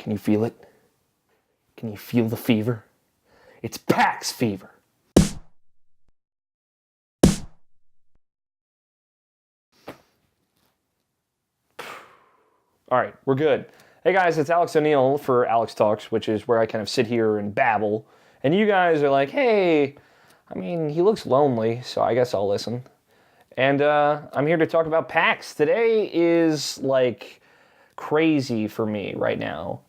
Can you feel it? Can you feel the fever? It's PAX fever. All right, we're good. Hey guys, it's Alex O'Neill for Alex Talks, which is where I kind of sit here and babble. And you guys are like, hey, I mean, he looks lonely, so I guess I'll listen. And I'm here to talk about PAX. Today is like crazy for me right now.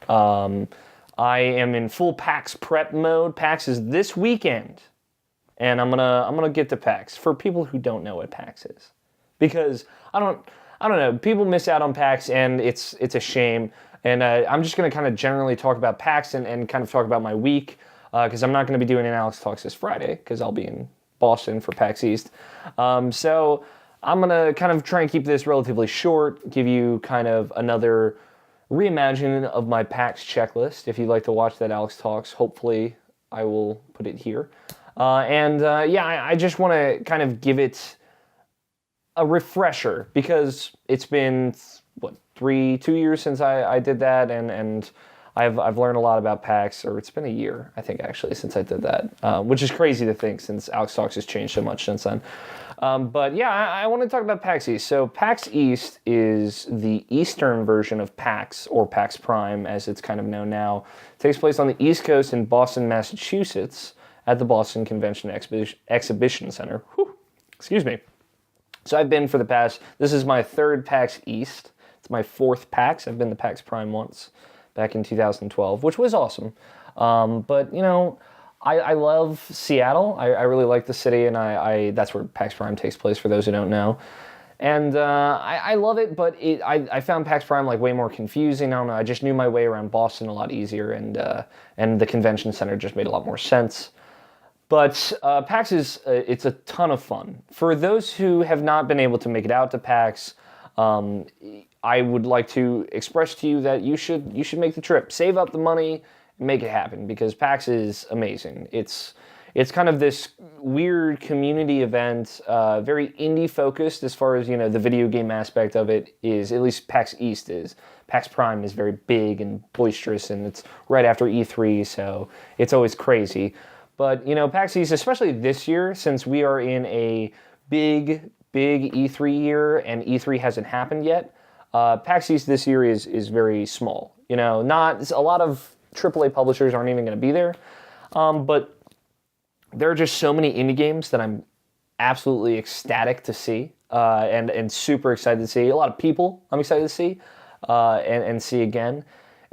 I am in full PAX prep mode. PAX is this weekend, and I'm gonna get to PAX for people who don't know what PAX is, because I don't know. People miss out on PAX, and it's a shame. And I'm just gonna kind of generally talk about PAX and kind of talk about my week, because I'm not gonna be doing an Alex Talks this Friday because I'll be in Boston for PAX East. So I'm gonna kind of try and keep this relatively short, give you kind of another reimagining of my PAX checklist. If you'd like to watch that Alex Talks, hopefully I will put it here. I just want to kind of give it a refresher, because it's been, 2 years since I did that, and I've learned a lot about PAX, or it's been a year, I think, actually, since I did that, which is crazy to think, since Alex Talks has changed so much since then. I want to talk about PAX East. So PAX East is the Eastern version of PAX, or PAX Prime, as it's kind of known now. It takes place on the East Coast in Boston, Massachusetts, at the Boston Convention Exhibition Center. Whew. Excuse me. So I've been this is my third PAX East. It's my fourth PAX. I've been to PAX Prime once, back in 2012, which was awesome. I love Seattle. I really like the city, and that's where PAX Prime takes place, for those who don't know. And I love it, but I found PAX Prime like way more confusing. I don't know. I just knew my way around Boston a lot easier, and the convention center just made a lot more sense. But PAX it's a ton of fun. For those who have not been able to make it out to PAX, I would like to express to you that you should make the trip. Save up the money, make it happen, because PAX is amazing. It's kind of this weird community event, very indie focused as far as, the video game aspect of it is, at least PAX East is. PAX Prime is very big and boisterous, and it's right after E3, so it's always crazy. But, PAX East, especially this year, since we are in a big E3 year and E3 hasn't happened yet, PAX East this year is very small. Not a lot of AAA publishers aren't even going to be there, but there are just so many indie games that I'm absolutely ecstatic to see, and super excited to see. A lot of people I'm excited to see, and see again.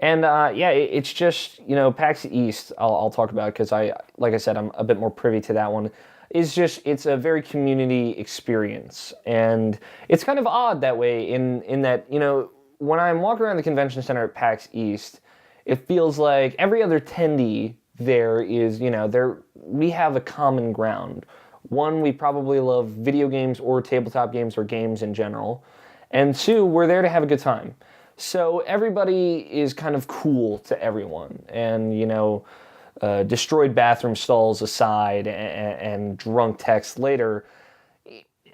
And it's just, PAX East, I'll talk about, because like I said, I'm a bit more privy to that one. It's a very community experience. And it's kind of odd that way in that, when I'm walking around the convention center at PAX East, it feels like every other attendee there is, we have a common ground. One, we probably love video games or tabletop games or games in general. And two, we're there to have a good time. So everybody is kind of cool to everyone, and destroyed bathroom stalls aside, and drunk texts later,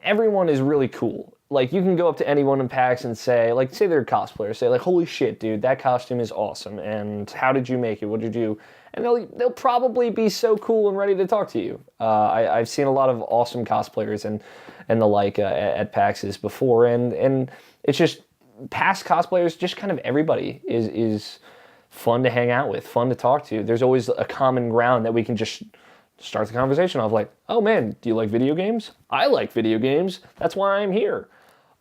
everyone is really cool. Like, you can go up to anyone in PAX and say they're a cosplayer, say like, holy shit, dude, that costume is awesome, and how did you make it? What did you do? And they'll probably be so cool and ready to talk to you. I've seen a lot of awesome cosplayers and the like at PAXs before, and it's just, past cosplayers, just kind of everybody is fun to hang out with, fun to talk to. There's always a common ground that we can just start the conversation off, like, oh man, do you like video games? I like video games. That's why I'm here.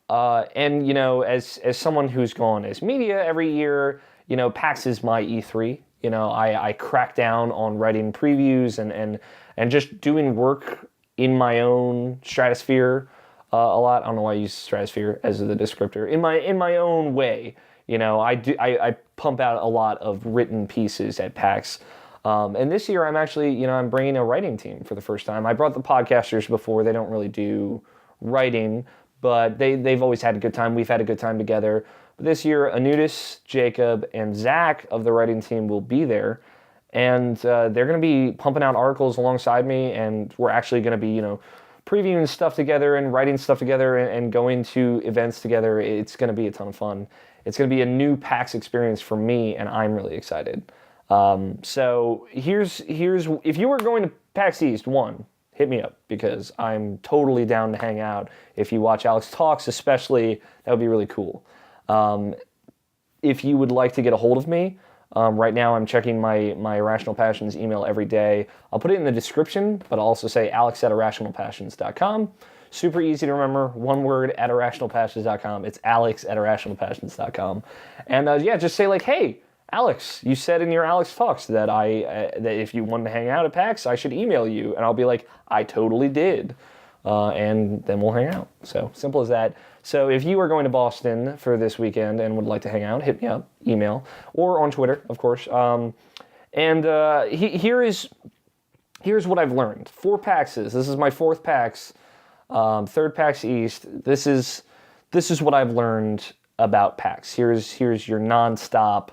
As someone who's gone as media every year, PAX is my E3. I crack down on writing previews and just doing work in my own stratosphere. A lot. I don't know why I use stratosphere as the descriptor. In my own way, I pump out a lot of written pieces at PAX, and this year I'm actually, I'm bringing a writing team for the first time. I brought the podcasters before. They don't really do writing, but they've always had a good time. We've had a good time together. But this year, Anutis, Jacob, and Zach of the writing team will be there, and they're going to be pumping out articles alongside me, and we're actually going to be, previewing stuff together and writing stuff together and going to events together. It's going to be a ton of fun. It's going to be a new PAX experience for me, and I'm really excited. So here's if you were going to PAX East, hit me up because I'm totally down to hang out. If you watch Alex Talks, especially, that would be really cool. If you would like to get a hold of me, right now I'm checking my Irrational Passions email every day. I'll put it in the description, but I'll also say alex@irrationalpassions.com. Super easy to remember, one word, at irrationalpassions.com. It's alex@irrationalpassions.com. And just say like, hey, Alex, you said in your Alex Talks that that if you wanted to hang out at PAX, I should email you. And I'll be like, I totally did. And then we'll hang out. So simple as that. So if you are going to Boston for this weekend and would like to hang out, hit me up, email, or on Twitter, of course. Here's what I've learned. 4 PAXs. This is my 4th PAX, 3rd PAX East. This is what I've learned about PAX. Here's your one-stop.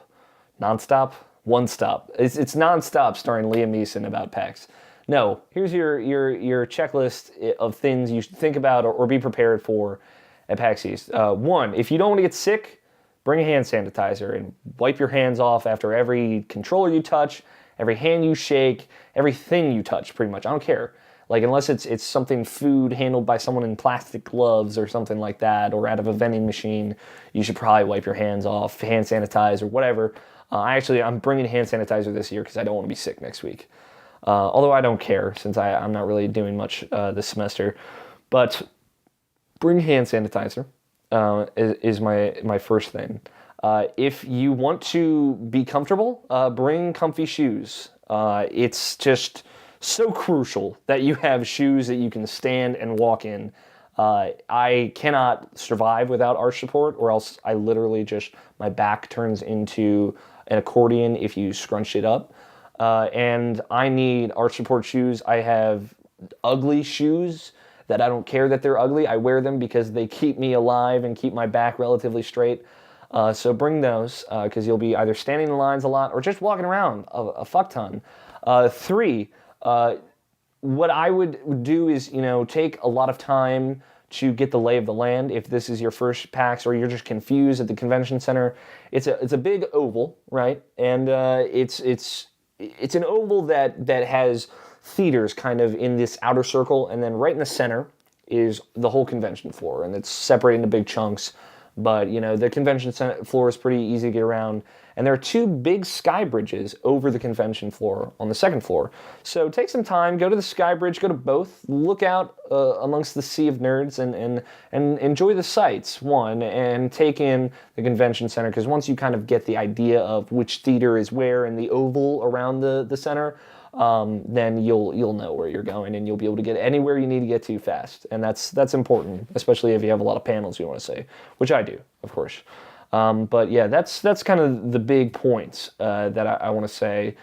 It's nonstop starring Liam Neeson about PAX. No, here's your checklist of things you should think about or be prepared for at PAX East. 1, if you don't want to get sick, bring a hand sanitizer and wipe your hands off after every controller you touch, every hand you shake, everything you touch, pretty much. I don't care. Like, unless it's something food handled by someone in plastic gloves or something like that, or out of a vending machine, you should probably wipe your hands off, hand sanitize, or whatever. I'm bringing hand sanitizer this year because I don't want to be sick next week. Although I don't care since I'm not really doing much this semester. But bring hand sanitizer is my first thing. If you want to be comfortable, bring comfy shoes. It's just so crucial that you have shoes that you can stand and walk in. I cannot survive without arch support, or else I literally my back turns into an accordion if you scrunch it up. And I need arch support shoes. I have ugly shoes that I don't care that they're ugly. I wear them because they keep me alive and keep my back relatively straight. So bring those because you'll be either standing in lines a lot or just walking around a fuck ton. 3, what I would do is, take a lot of time to get the lay of the land. If this is your first PAX or you're just confused at the convention center, it's a big oval, right? And it's an oval that has theaters kind of in this outer circle, and then right in the center is the whole convention floor, and it's separated into big chunks. But, the convention center floor is pretty easy to get around. And there are 2 big sky bridges over the convention floor on the 2nd floor. So take some time, go to the sky bridge, go to both, look out amongst the sea of nerds and enjoy the sights, and take in the convention center. Because once you kind of get the idea of which theater is where in the oval around the center, then you'll know where you're going and you'll be able to get anywhere you need to get to fast. And that's important, especially if you have a lot of panels you want to say, which I do, of course. But yeah, that's kind of the big points that I want to say.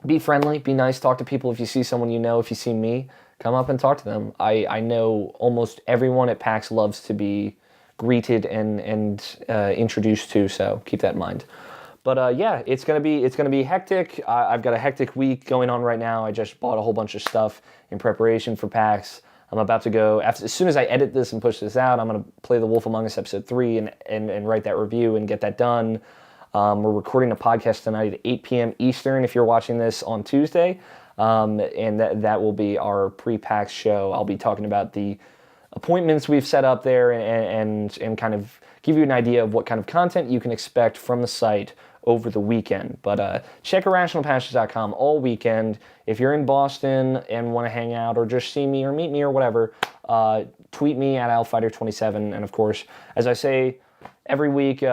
Be friendly, be nice, talk to people. If you see someone if you see me, come up and talk to them. I know almost everyone at PAX loves to be greeted and introduced to, so keep that in mind. But it's gonna be hectic. I've got a hectic week going on right now. I just bought a whole bunch of stuff in preparation for PAX. I'm about to go, as soon as I edit this and push this out, I'm going to play The Wolf Among Us Episode 3 and write that review and get that done. We're recording a podcast tonight at 8 p.m. Eastern if you're watching this on Tuesday. And that will be our pre-PAX show. I'll be talking about the appointments we've set up there and kind of give you an idea of what kind of content you can expect from the site over the weekend. But check irrationalpassions.com all weekend. If you're in Boston and want to hang out or just see me or meet me or whatever, tweet me at alfighter27. And of course, as I say every week,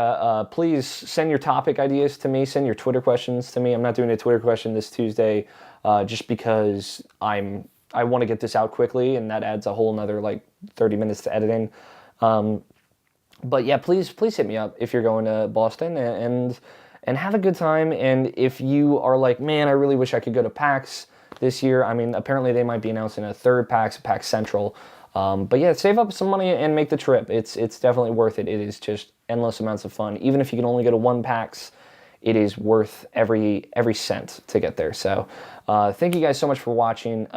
please send your topic ideas to me. Send your Twitter questions to me. I'm not doing a Twitter question this Tuesday just because I want to get this out quickly, and that adds a whole another 30 minutes to editing. But yeah, please hit me up if you're going to Boston and have a good time. And if you are like, man, I really wish I could go to PAX this year. I mean, apparently they might be announcing a 3rd PAX Central. But yeah, save up some money and make the trip. It's definitely worth it. It is just endless amounts of fun. Even if you can only go to 1 PAX, it is worth every cent to get there. So thank you guys so much for watching.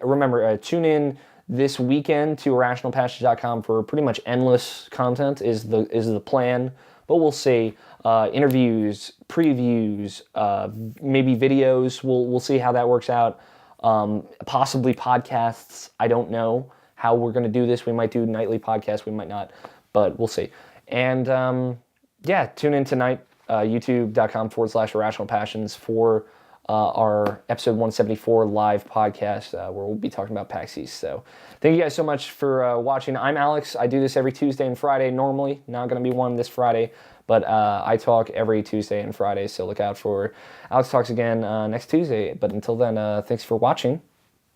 Remember, tune in this weekend to irrationalpassions.com for pretty much endless content is the plan, but we'll see. Interviews, previews, maybe videos. We'll see how that works out. Possibly podcasts. I don't know how we're going to do this. We might do nightly podcasts. We might not, but we'll see. And yeah, tune in tonight, youtube.com/irrationalpassions for our episode 174 live podcast where we'll be talking about PAX East. So thank you guys so much for watching. I'm Alex. I do this every Tuesday and Friday normally. Not going to be one this Friday, but I talk every Tuesday and Friday, so look out for Alex Talks again next Tuesday. But until then, thanks for watching.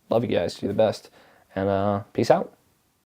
Love you guys. You're the best. And peace out.